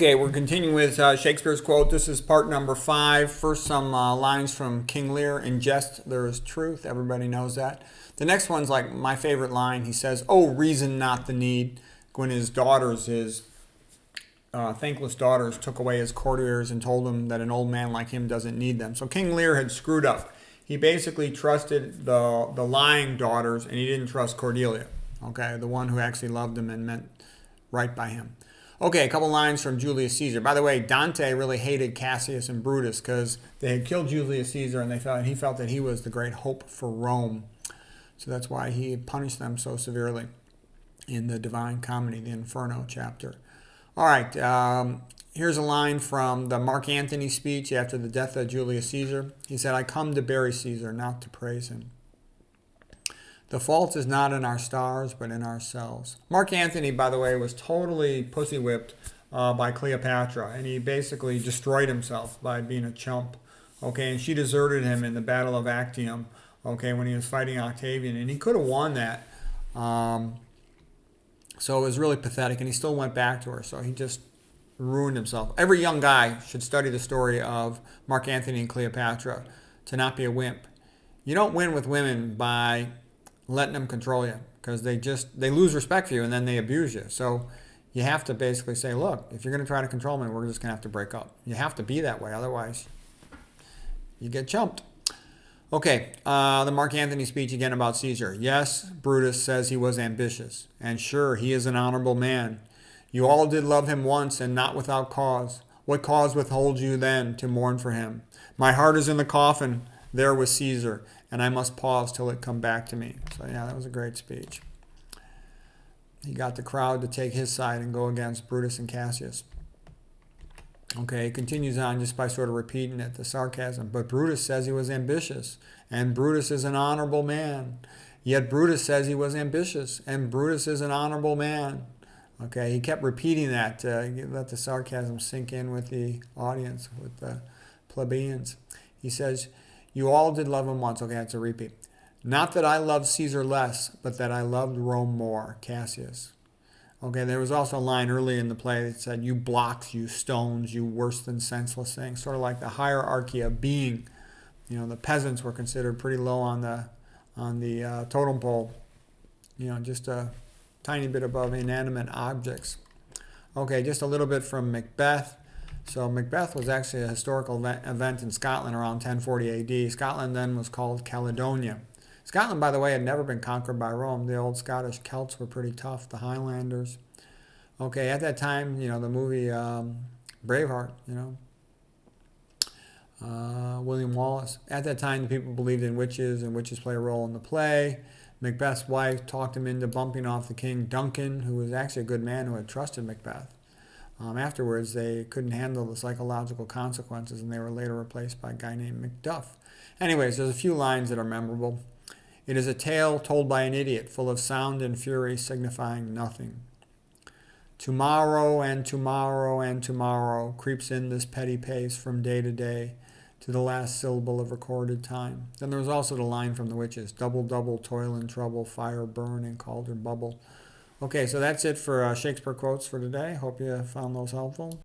Okay, we're continuing with Shakespeare's quote. This is part number 5. First, some lines from King Lear. In jest, there is truth. Everybody knows that. The next one's like my favorite line. He says, "Oh, reason not the need." When his daughters, his thankless daughters, took away his courtiers and told him that an old man like him doesn't need them. So King Lear had screwed up. He basically trusted the lying daughters, and he didn't trust Cordelia, okay, the one who actually loved him and meant right by him. Okay, a couple lines from Julius Caesar. By the way, Dante really hated Cassius and Brutus because they had killed Julius Caesar, and he felt that he was the great hope for Rome. So that's why he punished them so severely in the Divine Comedy, the Inferno chapter. All right, here's a line from the Mark Antony speech after the death of Julius Caesar. He said, "I come to bury Caesar, not to praise him. The fault is not in our stars, but in ourselves." Mark Antony, by the way, was totally pussy whipped by Cleopatra, and he basically destroyed himself by being a chump. Okay, and she deserted him in the Battle of Actium. Okay, when he was fighting Octavian, and he could have won that. So it was really pathetic, and he still went back to her. So he just ruined himself. Every young guy should study the story of Mark Antony and Cleopatra to not be a wimp. You don't win with women by letting them control you, because they lose respect for you and then they abuse you. So you have to basically say, look, if you're going to try to control me, we're just going to have to break up. You have to be that way, otherwise you get chumped. Okay, the Mark Antony speech again about Caesar. Yes, Brutus says he was ambitious, and sure, he is an honorable man. You all did love him once, and not without cause. What cause withholds you then to mourn for him? My heart is in the coffin there with Caesar, and I must pause till it come back to me. So yeah, that was a great speech. He got the crowd to take his side and go against Brutus and Cassius. Okay, he continues on just by sort of repeating it, the sarcasm. But Brutus says he was ambitious, and Brutus is an honorable man. Yet Brutus says he was ambitious, and Brutus is an honorable man. Okay, he kept repeating that to let the sarcasm sink in with the audience, with the plebeians. He says, you all did love him once. Okay, that's a repeat. Not that I loved Caesar less, but that I loved Rome more, Cassius. Okay, there was also a line early in the play that said, you blocks, you stones, you worse than senseless things. Sort of like the hierarchy of being. You know, the peasants were considered pretty low on the totem pole. You know, just a tiny bit above inanimate objects. Okay, just a little bit from Macbeth. So Macbeth was actually a historical event in Scotland around 1040 AD. Scotland then was called Caledonia. Scotland, by the way, had never been conquered by Rome. The old Scottish Celts were pretty tough, the Highlanders. Okay, at that time, you know, the movie Braveheart, you know, William Wallace. At that time, the people believed in witches, and witches play a role in the play. Macbeth's wife talked him into bumping off the king, Duncan, who was actually a good man who had trusted Macbeth. Afterwards, they couldn't handle the psychological consequences, and they were later replaced by a guy named Macduff. Anyways, there's a few lines that are memorable. It is a tale told by an idiot, full of sound and fury, signifying nothing. Tomorrow and tomorrow and tomorrow creeps in this petty pace from day to day to the last syllable of recorded time. Then there was also the line from the witches, double, double, toil and trouble, fire burn and cauldron bubble. Okay, so that's it for Shakespeare quotes for today. Hope you found those helpful.